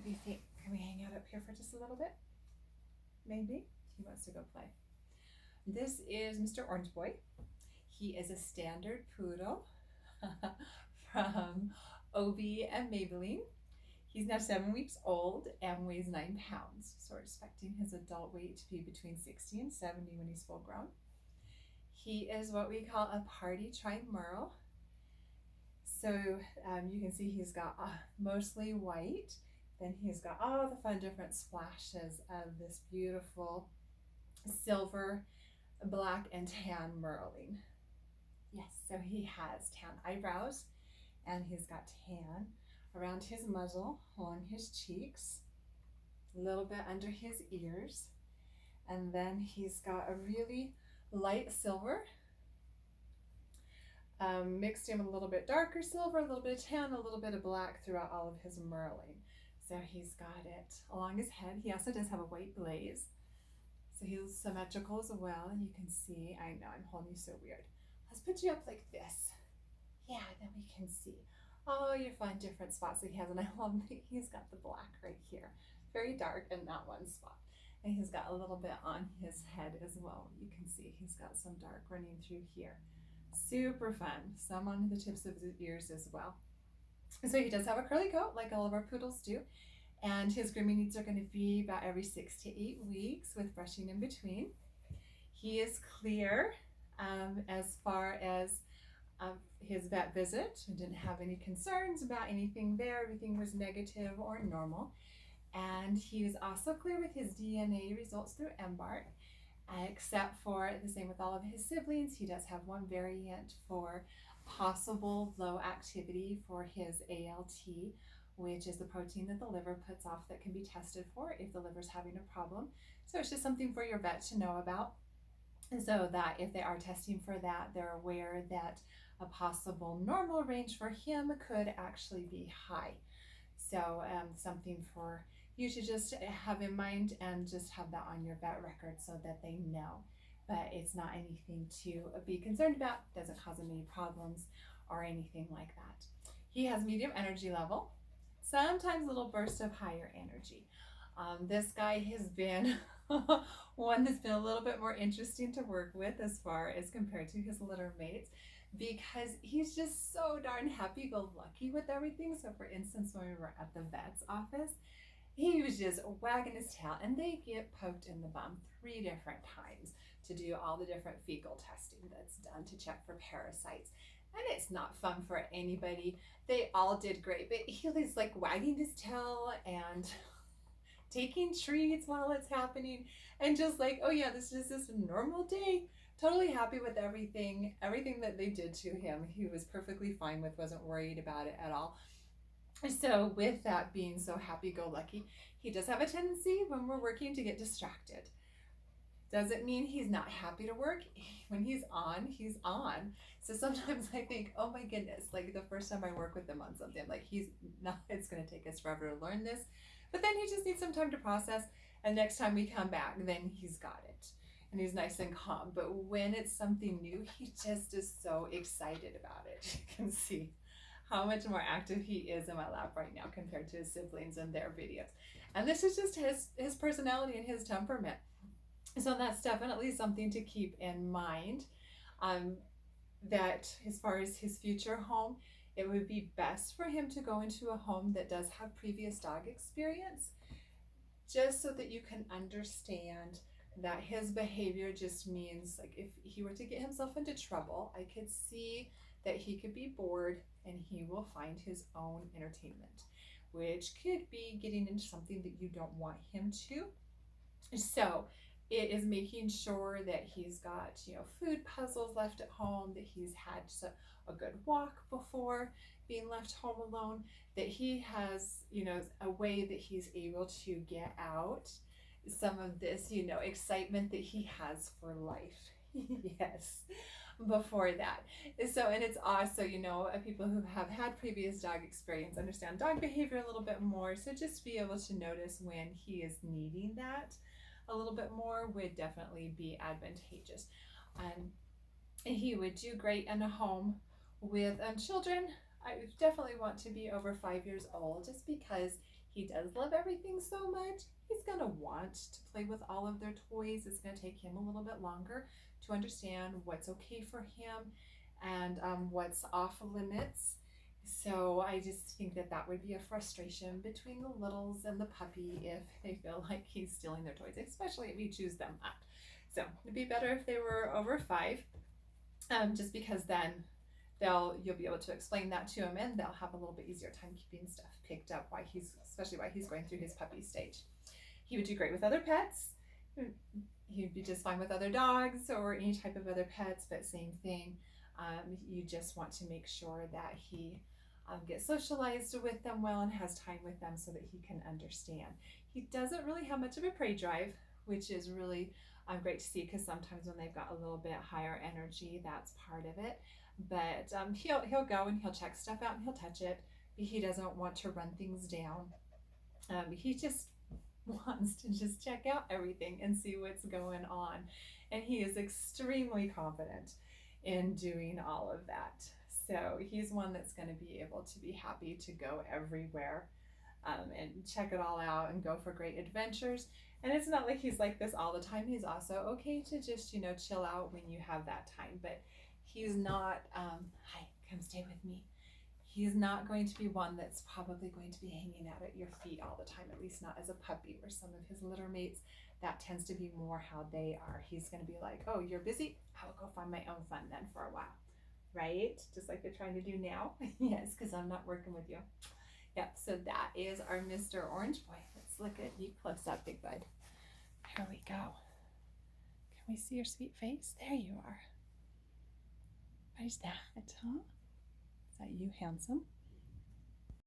do you think? Can we hang out up here for just a little bit? Maybe? He wants to go play. This is Mr. Orange Boy. He is a standard poodle from Obi and Maybeline. He's now 7 weeks old and weighs 9 pounds. So we're expecting his adult weight to be between 60 and 70 when he's full grown. He is what we call a party tri-merle. So you can see he's got mostly white. Then he's got all the fun different splashes of this beautiful silver, black, and tan merling. Yes, so he has tan eyebrows, and he's got tan around his muzzle, along his cheeks, a little bit under his ears, and then he's got a really light silver mixed in with a little bit darker silver, a little bit of tan, a little bit of black throughout all of his merling. So he's got it along his head. He also does have a white blaze. So he's symmetrical as well. And you can see, I know, I'm holding you so weird. Let's put you up like this. Yeah, then we can see all your fun different spots that he has. And I love that he's got the black right here. Very dark in that one spot. And he's got a little bit on his head as well. You can see he's got some dark running through here. Super fun. Some on the tips of his ears as well. So he does have a curly coat like all of our poodles do. And his grooming needs are going to be about every 6 to 8 weeks with brushing in between. He is clear as far as his vet visit. I didn't have any concerns about anything there. Everything was negative or normal. And he was also clear with his DNA results through EMBARK. Except for the same with all of his siblings. He does have one variant for possible low activity for his ALT, which is the protein that the liver puts off that can be tested for if the liver's having a problem. So it's just something for your vet to know about, and so that if they are testing for that, they're aware that a possible normal range for him could actually be high. So something for you to just have in mind and just have that on your vet record so that they know. But it's not anything to be concerned about, doesn't cause him any problems or anything like that. He has medium energy level, sometimes little bursts of higher energy. This guy has been one that's been a little bit more interesting to work with as far as compared to his litter mates, because he's just so darn happy-go-lucky with everything. So for instance, when we were at the vet's office, he was just wagging his tail, and they get poked in the bum 3 different times to do all the different fecal testing that's done to check for parasites. And it's not fun for anybody. They all did great, but he was like wagging his tail and taking treats while it's happening, and just like, oh yeah, this is just a normal day. Totally happy with everything that they did to him. He was perfectly fine with, wasn't worried about it at all. So with that being so happy-go-lucky, he does have a tendency when we're working to get distracted. Doesn't mean he's not happy to work. When he's on, he's on. So sometimes I think, oh my goodness, like the first time I work with him on something, like he's not, it's going to take us forever to learn this. But then he just needs some time to process. And next time we come back, then he's got it. And he's nice and calm. But when it's something new, he just is so excited about it. You can see how much more active he is in my lap right now compared to his siblings and their videos. And this is just his personality and his temperament. So that's definitely something to keep in mind, that as far as his future home, it would be best for him to go into a home that does have previous dog experience, just so that you can understand that his behavior just means, like, if he were to get himself into trouble, I could see that he could be bored and he will find his own entertainment, which could be getting into something that you don't want him to. So it is making sure that he's got, food puzzles left at home, that he's had a good walk before being left home alone, that he has, a way that he's able to get out some of this, excitement that he has for life. Yes, before that. So, and it's also, people who have had previous dog experience understand dog behavior a little bit more. So just be able to notice when he is needing that a little bit more would definitely be advantageous. And he would do great in a home with children. I definitely want to be over 5 years old, just because He does love everything so much. He's going to want to play with all of their toys. It's going to take him a little bit longer to understand what's okay for him and what's off limits. So I just think that that would be a frustration between the littles and the puppy if they feel like he's stealing their toys, especially if you choose them up. So it'd be better if they were over 5, just because then you'll be able to explain that to him, and they'll have a little bit easier time keeping stuff picked up especially while he's going through his puppy stage. He would do great with other pets. He'd be just fine with other dogs or any type of other pets, but same thing. You just want to make sure that he gets socialized with them well and has time with them so that he can understand. He doesn't really have much of a prey drive, which is really great to see, because sometimes when they've got a little bit higher energy, that's part of it. But he'll go and he'll check stuff out and he'll touch it, but he doesn't want to run things down. He just wants to just check out everything and see what's going on, and he is extremely confident in doing all of that. So he's one that's going to be able to be happy to go everywhere and check it all out and go for great adventures. And it's not like he's like this all the time. He's also okay to just, chill out when you have that time. But he's not, hi, come stay with me. He's not going to be one that's probably going to be hanging out at your feet all the time, at least not as a puppy, or some of his litter mates. That tends to be more how they are. He's going to be like, oh, you're busy? I will go find my own fun then for a while. Right? Just like they're trying to do now. Yes, because I'm not working with you. Yep, so that is our Mr. Orange Boy. Let's look at you close up, big bud. Here we go. Can we see your sweet face? There you are. What is that, huh? Is that you, handsome?